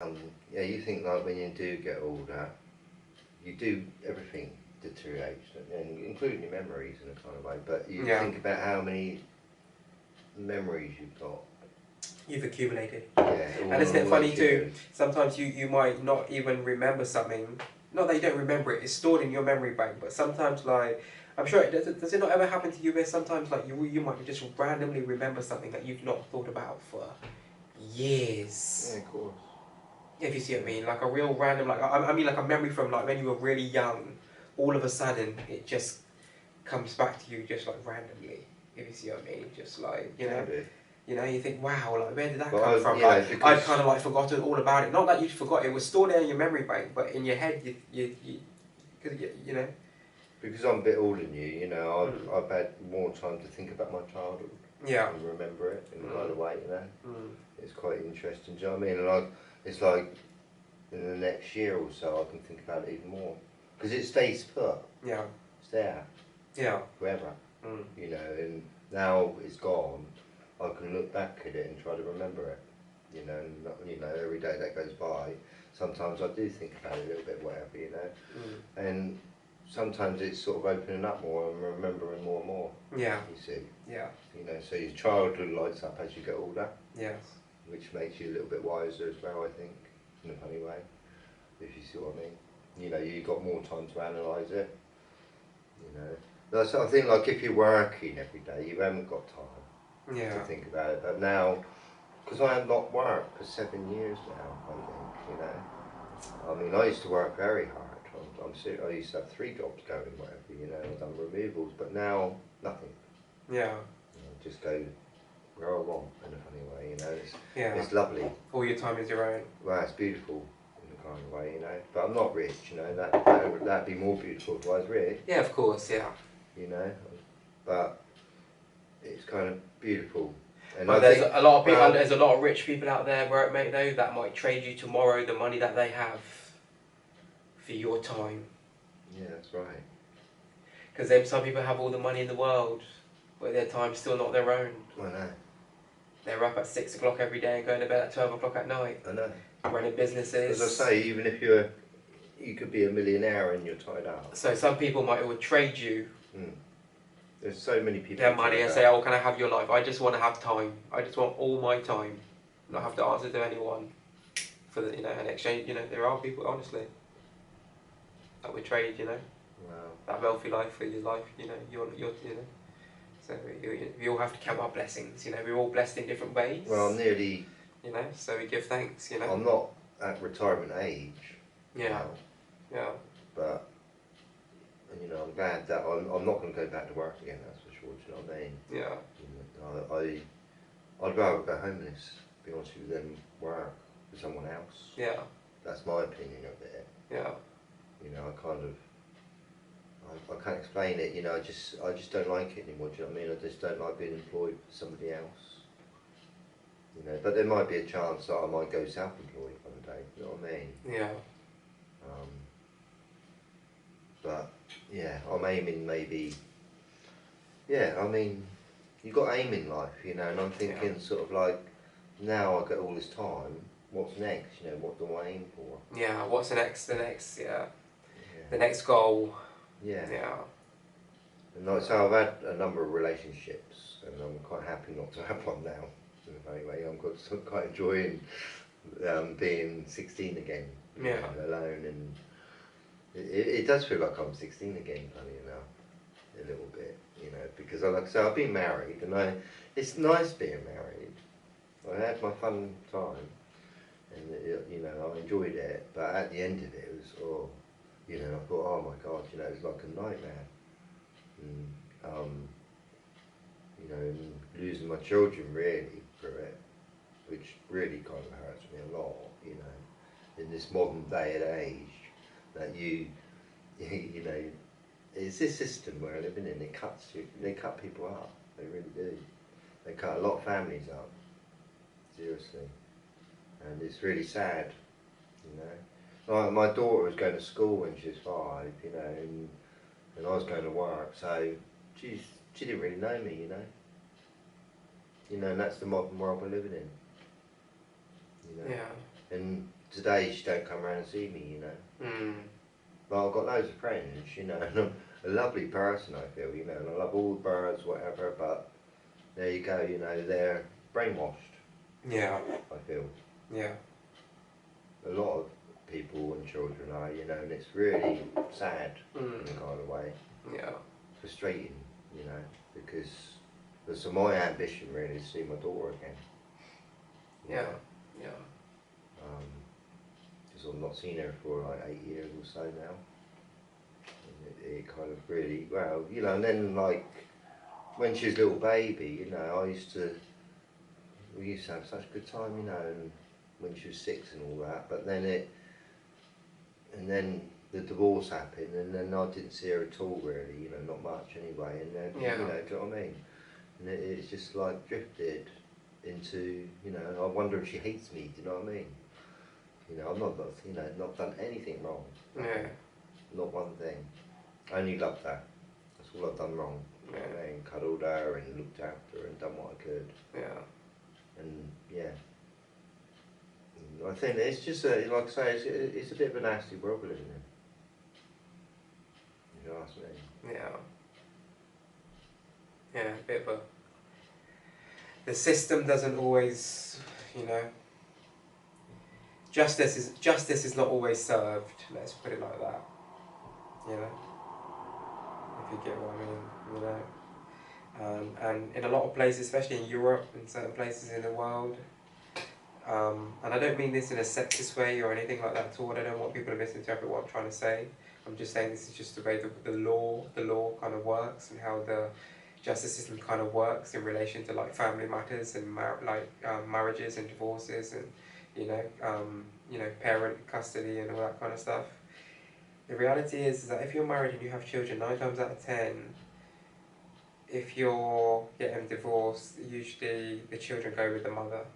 Yeah, you think like when you do get older, you do everything deteriorates, and including your memories in a kind of way. But you think about how many memories you've got. You've accumulated. Yeah, and isn't it funny too? Sometimes you might not even remember something. Not that you don't remember it; it's stored in your memory bank. But sometimes, like, I'm sure it does it not ever happen to you where sometimes like you might just randomly remember something that you've not thought about for years. Yeah, of course. If you see what I mean, like a real random, like I mean, like a memory from like when you were really young, all of a sudden it just comes back to you just like randomly. If you see what I mean, just like you think, wow, like where did that come from? Like I'd kind of like forgotten all about it. Not that you forgot; it was stored there in your memory bank, but in your head, you know. Because I'm a bit older than you, I've had more time to think about my childhood. Yeah. And remember it in another way, It's quite interesting, do you know what I mean? And it's like in the next year or so I can think about it even more. Because it stays put. Yeah. It's there. Yeah. Forever. And now it's gone, I can look back at it and try to remember it. And every day that goes by, sometimes I do think about it a little bit, whatever, And sometimes it's sort of opening up more and remembering more and more. Yeah. You see. Yeah. So your childhood lights up as you get older. Yes. Which makes you a little bit wiser as well, I think, in a funny way. If you see what I mean. You've got more time to analyse it. So I think like if you're working every day, you haven't got time to think about it. But now, because I have not worked for 7 years now, I think, I mean, I used to work very hard. I used to have 3 jobs going, whatever, I've done removals, but now, nothing. Yeah. Just go where I want, in a funny way, It's lovely. All your time is your own. Well, it's beautiful in a kind of way, But I'm not rich, that'd be more beautiful if I was rich. Yeah, of course, yeah. But it's kind of beautiful. And there's a lot of people. There's a lot of rich people out there, mate, though, that might trade you tomorrow the money that they have for your time. Yeah, that's right. Because then some people have all the money in the world, but their time's still not their own. I know. They're up at 6 o'clock every day and going to bed at 12 o'clock at night. I know. Running businesses. As I say, even if you could be a millionaire and you're tied up. So some people might would trade you. There's so many people. Their money and say, "Oh, can I have your life? I just want to have time. I just want all my time, not have to answer to anyone for the, an exchange." There are people, honestly, that would trade. Wow. That wealthy life for your life. You're. So we all have to count our blessings. We're all blessed in different ways. Well, I'm nearly. So we give thanks. I'm not at retirement age. Yeah. Yeah. But. And I'm glad that I'm not going to go back to work again, that's for sure, do you know what I mean? Yeah. I'd rather go homeless, to be honest with you, than work for someone else. Yeah. That's my opinion of it. Yeah. I can't explain it, I just don't like it anymore, do you know what I mean? I just don't like being employed for somebody else. But there might be a chance that I might go self-employed one day, you know what I mean? Yeah. But yeah, I'm aiming maybe. Yeah, I mean, you've got aim in life, and I'm thinking sort of like, now I get all this time. What's next? What do I aim for? Yeah. What's the next? Yeah. The next goal. Yeah. Yeah. And so I've had a number of relationships, and I'm quite happy not to have one now. Anyway, I'm quite enjoying being 16 again. Yeah. Alone and. It does feel like I'm 16 again, funny enough, a little bit, because like I say, I've been married, and it's nice being married. I had my fun time, and I enjoyed it, but at the end of it, it was, I thought, oh my God, it was like a nightmare. And losing my children really through it, which really kind of hurts me a lot, in this modern day and age. That it's this system we're living in. They cut people up. They really do. They cut a lot of families up. Seriously, and it's really sad. My daughter was going to school when she was 5. And I was going to work. So she didn't really know me. And that's the modern world we're living in. Yeah. And today she don't come around and see me, you know. But I've got loads of friends, you know, and I'm a lovely person, I feel, you know, and I love all the birds, whatever, but there you go, you know, they're brainwashed. Yeah. I feel. Yeah. A lot of people and children are, you know, and it's really sad in a kind of way. Yeah. Frustrating, you know, because that's my ambition really is to see my daughter again. Yeah. Yeah. Because I've not seen her for like 8 years or so now. And it kind of really, well, you know, and then like when she was a little baby, you know, we used to have such a good time, you know, and when she was 6 and all that, but then then the divorce happened, and then I didn't see her at all really, you know, not much anyway, and then, you know, do you know what I mean? And it's just like drifted into, you know, I wonder if she hates me, do you know what I mean? You know, I've not, you know, not done anything wrong. Yeah. Not one thing. I only loved her. That's all I've done wrong. Yeah. And cuddled her and looked after her and done what I could. Yeah. And yeah. And I think it's just, like I say, it's a bit of a nasty world we live in. If you ask me. Yeah. Yeah, a bit of a... The system doesn't always, you know... Justice is not always served, let's put it like that. You know? If you get what I mean, you know? And in a lot of places, especially in Europe, in certain places in the world, and I don't mean this in a sexist way or anything like that at all. I don't want people to misinterpret what I'm trying to say. I'm just saying this is just the way the law kind of works, and how the justice system kind of works in relation to like family matters and marriages and divorces and you know parent custody and all that kind of stuff. The reality is that if you're married and you have children, 9 times out of 10, if you're getting divorced, usually the children go with the mother.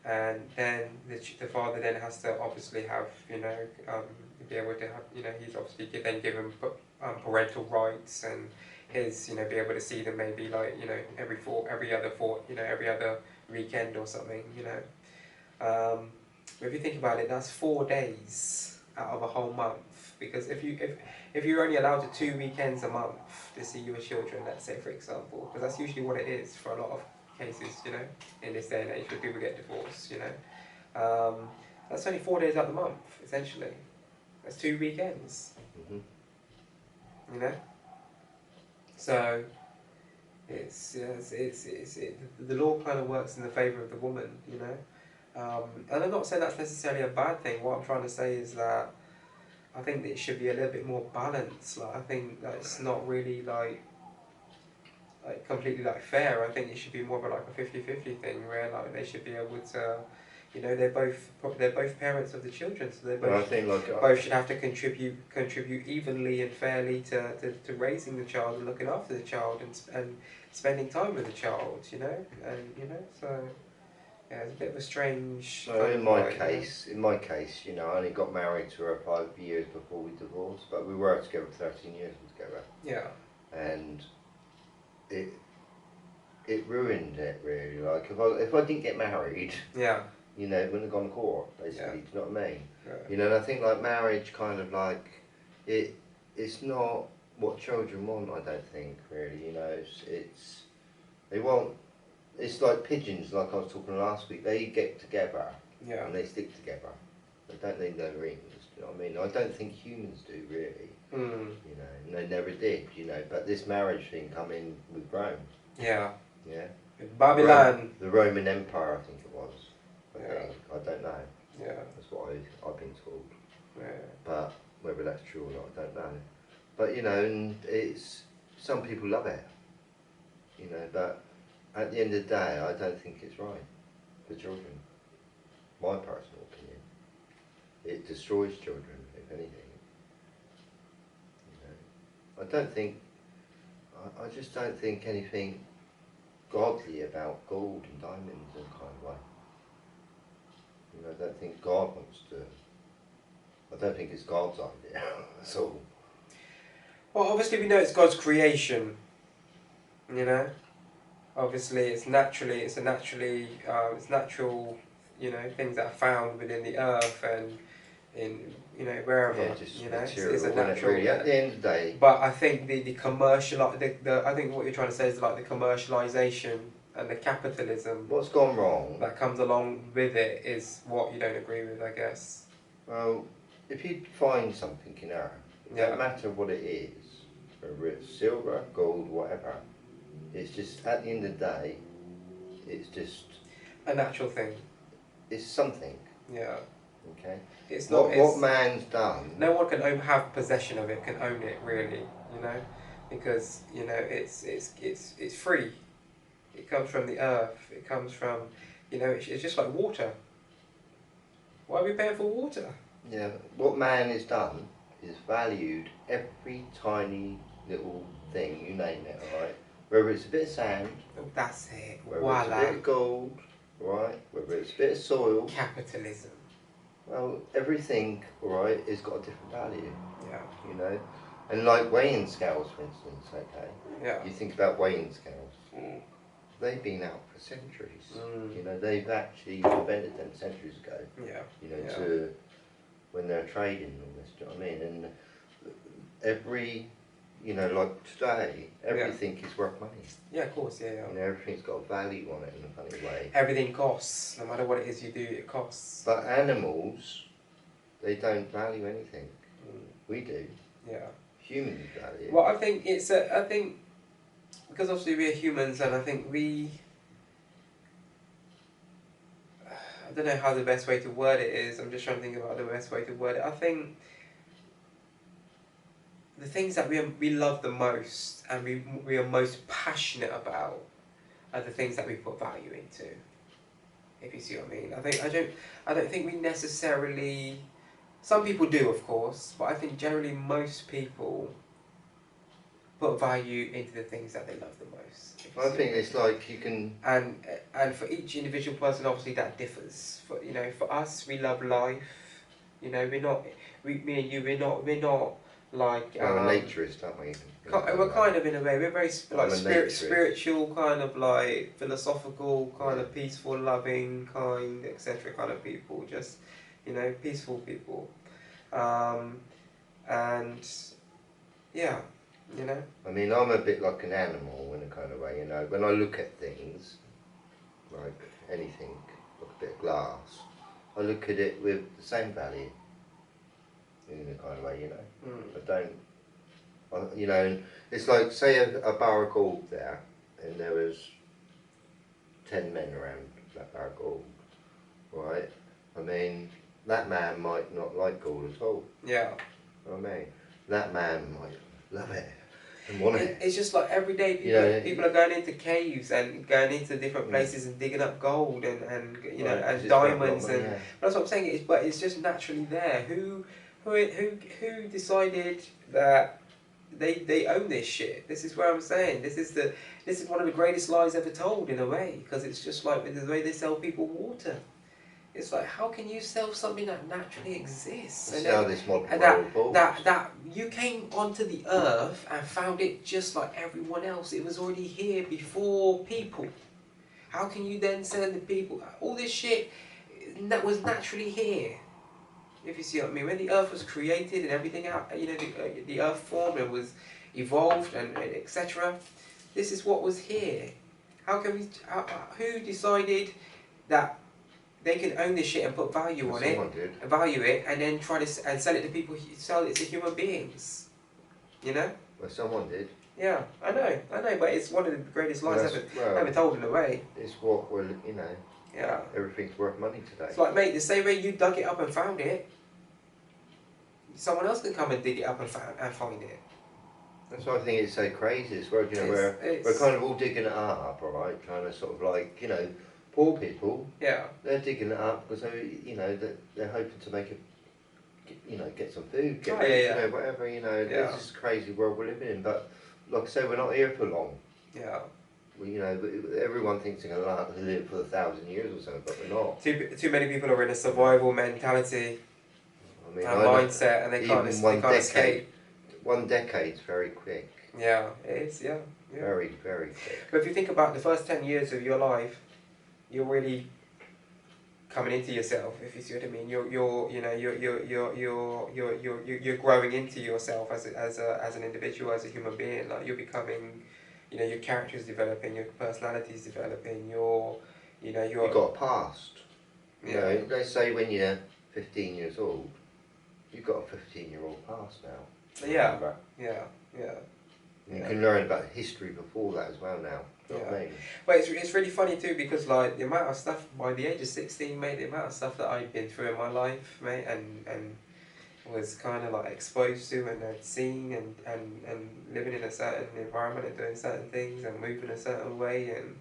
And then the father then has to obviously have, you know, be able to have, you know, he's obviously then given parental rights and his, you know, be able to see them maybe like, you know, every other weekend or something, you know. But if you think about it, that's 4 days out of a whole month. Because if you're only allowed to 2 weekends a month to see your children, let's say for example, because that's usually what it is for a lot of cases, you know, in this day and age when people get divorced, you know. That's only 4 days out of the month, essentially. That's 2 weekends. You know? So the law kind of works in the favour of the woman, you know. And I'm not saying that's necessarily a bad thing. What I'm trying to say is that I think that it should be a little bit more balanced. Like I think that it's not really like completely like fair. I think it should be more of a, like a 50-50 thing where like they should be able to, you know, they're both parents of the children, so they both, well, I think like, both should have to contribute evenly and fairly to raising the child and looking after the child and spending time with the child, you know, and you know, so yeah, it's a bit of a strange. So in my case, you know, I only got married to her 5 years before we divorced, but we were together 13 years together. Yeah. And it ruined it really. Like if I didn't get married, yeah, you know, it wouldn't have gone to court, basically. Yeah. Do you know what I mean? Yeah. You know, and I think like marriage kind of like it's not what children want. I don't think really. You know, they want. It's like pigeons, like I was talking last week. They get together, yeah, and they stick together. They don't need no rings. You know what I mean? I don't think humans do really. You know, and they never did. You know, but this marriage thing come in with Rome. Yeah. Yeah. Babylon. The Roman Empire, I think it was. I don't know. Yeah. That's what I've been told. Yeah. But whether that's true or not, I don't know. But you know, and it's some people love it. You know, but at the end of the day, I don't think it's right for children. My personal opinion. It destroys children, if anything. You know, I don't think. I just don't think anything godly about gold and diamonds and kind of way. You know, I don't think God wants to. I don't think it's God's idea. That's all. Well, obviously we know it's God's creation. You know, obviously it's natural. you know, things that are found within the earth and in, you know, wherever, Yeah, just you know, material, it's a isn't it, natural. really, at the end of the day. But I think the commercial, I think what you're trying to say is like the commercialisation and the capitalism What's gone wrong? that comes along with it is what you don't agree with, I guess. Well, if you find something in Earth, it Yeah. doesn't matter what it is, whether it's silver, gold, whatever, it's just, at the end of the day, it's just, A natural thing. it's something, Yeah. okay? It's not. What man's done, No one can have possession of it. Can own it really. You know, because you know it's free. It comes from the earth. It comes from, you know, it's just like water. Why are we paying for water? yeah, what man has done is valued every tiny little thing, you name it, alright? Whether it's a bit of sand, Oh, that's it. whether Voila. it's a bit of gold, right? Whether it's a bit of soil, Capitalism. well, everything, alright, has got a different value, Yeah. you know? And like weighing scales, for instance, okay? Yeah. You think about weighing scales, Mm. they've been out for centuries. Mm. You know, they've actually invented them centuries ago, Yeah. you know, Yeah. to when they're trading and all this, do you know what I mean? And every, you know, like today, everything is worth money. Yeah, of course. Yeah. You know, everything's got a value on it in a funny way. Everything costs. No matter what it is you do, it costs. But animals, they don't value anything. Mm. We do. Yeah. Humans value. Well, I think it's I think because obviously we're humans, and I think I don't know how the best way to word it is. I'm just trying to think about the best way to word it. I think the things that we love the most and we are most passionate about are the things that we put value into. If you see what I mean. I don't think we necessarily. Some people do, of course, but I think generally most people put value into the things that they love the most. I think it's like you can. And for each individual person, obviously that differs. For you know, for us, we love life. You know, me and you, we're not like. Well, a naturist, aren't we? We're kind of in a way. We're very like naturist. spiritual, kind of like philosophical, kind of peaceful, loving, kind, etc. kind of people. Just, you know, peaceful people, and yeah. You know? I mean, I'm a bit like an animal in a kind of way, you know. When I look at things, like anything, like a bit of glass, I look at it with the same value, in a kind of way, you know. Mm. You know, it's like, say a bar of gold there, and there was 10 men around that bar of gold, right? I mean, that man might not like gold at all. Yeah. You know what I mean? That man might love it. It's just like every day people are going into caves and going into different places and digging up gold and you know and diamonds and that's what I'm saying. But it's just naturally there. Who decided that they own this shit? This is where I'm saying this is one of the greatest lies ever told in a way, because it's just like with the way they sell people water. It's like, how can you sell something that naturally exists? And that you came onto the earth and found it just like everyone else. It was already here before people. How can you then send the people all this shit that was naturally here? If you see what I mean, when the earth was created and everything out, you know, the earth formed and was evolved and etc. This is what was here. How can we? Who decided that? They can own this shit and put value on it, and value it, and then try to and sell it to people. Sell it to human beings. You know. Well, someone did. Yeah, I know, but it's one of the greatest lies ever told in a way. It's what we're, you know. Yeah. Everything's worth money today. It's like, mate, the same way you dug it up and found it, someone else can come and dig it up and find it. That's why I think it's so crazy as well. You know, we're kind of all digging it up, all right, trying to sort of like, you know. Poor people, they're digging it up because they, you know, they're hoping to make it, you know, get some food, you know, whatever, you know. It's just crazy world we're living in. But like I say, we're not here for long. Yeah. You know, everyone thinks they're going to live for 1,000 years or something, but we're not. Too many people are in a survival mentality, I mean, mindset, and they can't escape. 1 decade's very quick. Yeah, it is. Yeah. Very, very quick. But if you think about the first 10 years of your life, you're really coming into yourself, if you see what I mean. You're growing into yourself as an individual, as a human being. Like you're becoming, your character's developing, your personality's developing, you've got a past. You Yeah. know, they say when you're 15 years old, you've got a 15-year-old past now. Yeah. Remember? Yeah. You can learn about history before that as well now. Do you know what I mean? But it's really funny too, because like the amount of stuff by the age of 16, mate, the amount of stuff that I've been through in my life, mate, and was kind of like exposed to and had seen and living in a certain environment and doing certain things and moving a certain way, and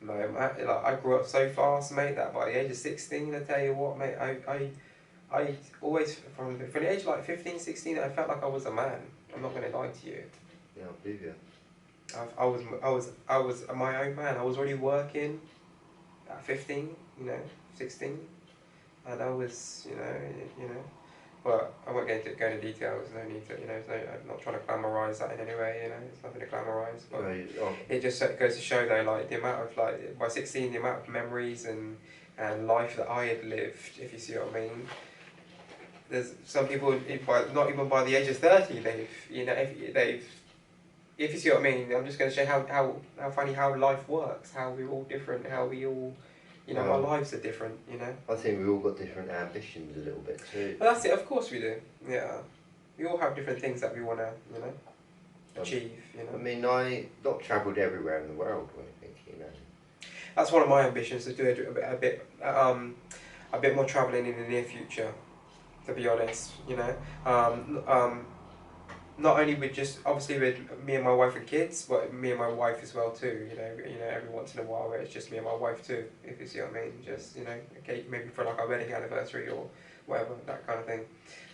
I grew up so fast, mate, that by the age of 16, I tell you what, mate, I always from the age of like 15, 16, I felt like I was a man. I'm not going to lie to you. Yeah, I believe you. I was my own man. I was already working at 15, 16, and I was, but I won't go into details. No need to, I'm not trying to glamorise that in any way. It's nothing to glamorise. But it just goes to show though, like the amount of by 16, the amount of memories and life that I had lived. If you see what I mean. There's some people, not even by the age of 30, if you see what I mean, I'm just going to show how funny how life works, how we're all different, how we all, our lives are different, I think we all got different ambitions a little bit too. But that's it, of course we do, yeah. We all have different things that we want to, achieve, I mean, I not travelled everywhere in the world or anything, That's one of my ambitions, to do a bit more travelling in the near future, to be honest, not only with just obviously with me and my wife and kids, but me and my wife as well too. Every once in a while, where it's just me and my wife too. If you see what I mean, just okay, maybe for like our wedding anniversary or whatever, that kind of thing.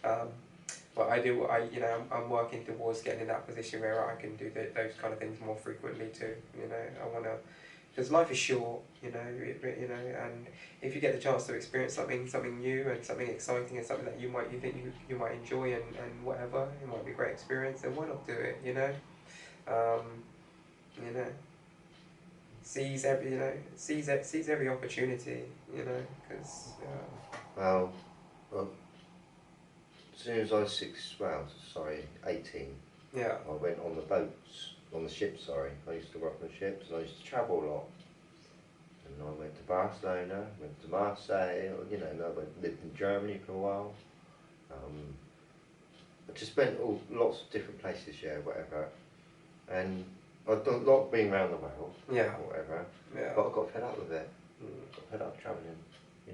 But I'm working towards getting in that position where I can do those kind of things more frequently too. I wanna, because life is short, and if you get the chance to experience something new and something exciting and something that you think you might enjoy and whatever, it might be a great experience, then why not do it, seize every opportunity, because Well, as soon as I was 18, yeah, I went on the ships, I used to work on the ships, and I used to travel a lot. And I went to Barcelona, went to Marseille, and I lived in Germany for a while. I just went lots of different places, whatever. And I've done a lot of being around the world, or whatever. Yeah. But I got fed up with it. Got fed up travelling.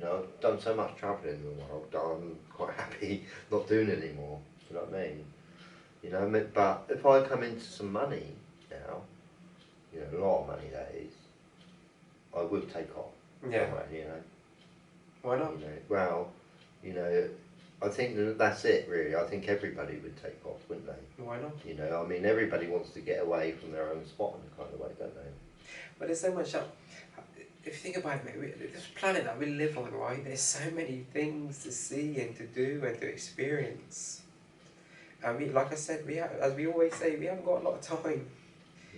I've done so much travelling in the world that I'm quite happy not doing it anymore. Do you know what I mean? But if I come into some money now, a lot of money that is, I would take off. Yeah. Why not? I think that's it really. I think everybody would take off, wouldn't they? Why not? I mean, everybody wants to get away from their own spot in a kind of way, don't they? But there's so much if you think about it, mate, this planet that we live on, right, there's so many things to see and to do and to experience. And like I said, as we always say, we haven't got a lot of time.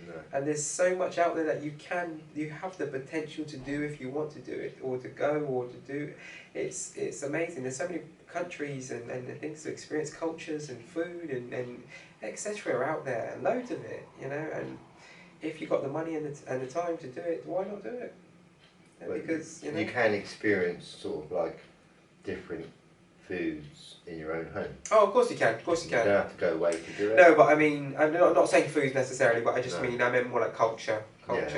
No. And there's so much out there that you have the potential to do if you want to do it, or to go, or to do. It's amazing. There's so many countries and things to experience, cultures and food and etc. out there, and loads of it, and if you've got the money and the time to do it, why not do it? Because you can experience sort of like different foods in your own home. Oh, of course you can. Of course you can. You don't have to go away to do it. No, but I mean, I'm not saying foods necessarily, but I just mean I meant more like culture, like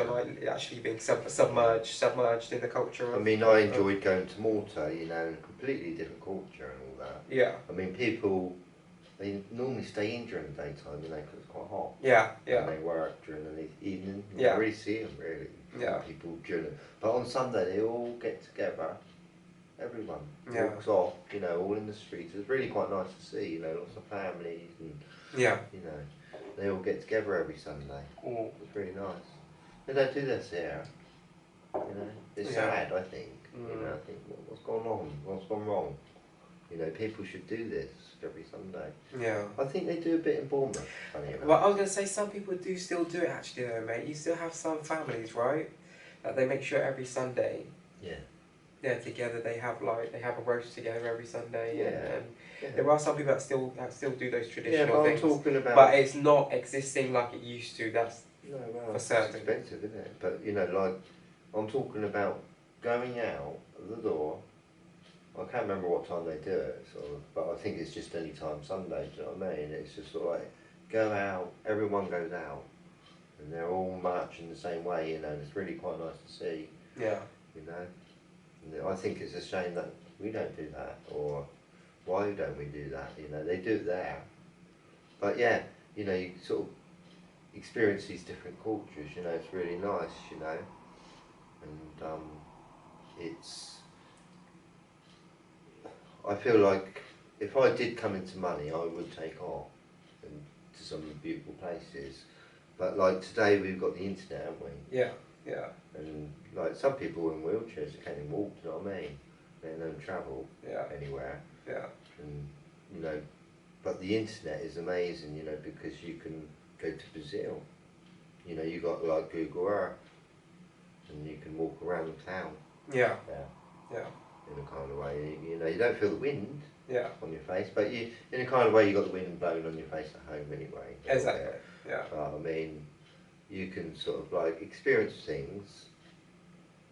actually being submerged in the culture. I mean, I enjoyed going to Malta, a completely different culture and all that. Yeah. I mean, people, they normally stay in during the daytime, because it's quite hot. Yeah. And they work during the evening. You Yeah. don't really see them really. Yeah. People but on Sunday they all get together. Everyone walks off, all in the streets. It's really quite nice to see, lots of families and they all get together every Sunday. It's really nice. They don't do this here. It's sad, I think. I think what's gone on? What's gone wrong? People should do this every Sunday. Yeah. I think they do a bit in Bournemouth, funny enough. Well, I was going to say some people do still do it actually though, mate. You still have some families, right, that they make sure every Sunday. Yeah. they're together. They have a roast together every Sunday, and Yeah. there are some people that still do those Yeah, traditional but I'm things. talking about. But it's not existing like it used to. That's No, well, for certain. it's expensive, isn't it? But you know, like I'm talking about going out of the door. I can't remember what time they do it, sort of, but I think it's just any time Sunday. Do you know what I mean? It's just sort of like go out. Everyone goes out, and they're all marching the same way. You know, and it's really quite nice to see. Yeah. You know, and I think it's a shame that we don't do that, or why don't we do that? You know, they do it there, but yeah, you know, you sort of experience these different cultures. You know, it's really nice. You know, and it's. I feel like if I did come into money, I would take off and to some beautiful places. But like today, we've got the internet, haven't we? Yeah. Yeah. And like some people in wheelchairs they can't even walk. Do you know what I mean? They don't travel anywhere. Yeah. And you know, but the internet is amazing. You know, because you can go to Brazil. You know, you got like Google Earth, and you can walk around the town. Yeah. Yeah. In a kind of way, you know, you don't feel the wind on your face, but you, in a kind of way, you got the wind blowing on your face at home anyway. Exactly. Yeah. But I mean, you can sort of like experience things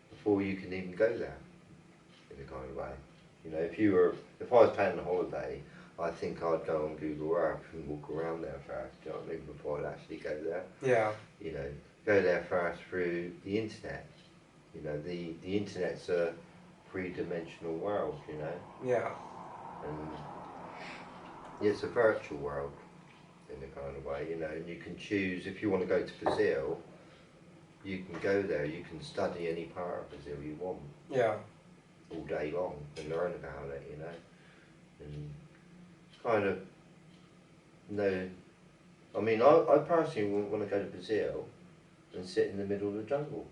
before you can even go there. In a kind of way, you know, if I was planning a holiday, I think I'd go on Google Earth and walk around there first. Do you know what I mean? Before I'd actually go there. Yeah. You know, go there first through the internet. You know, the internet's a three-dimensional world, you know. Yeah. And it's a virtual world in a kind of way, you know, and you can choose if you want to go to Brazil, you can go there, you can study any part of Brazil you want. Yeah. All day long and learn about it, you know. And kind of I mean I personally wouldn't want to go to Brazil and sit in the middle of the jungle.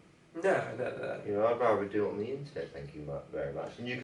No. You know, I'd rather do it on the internet, thank you very much. And you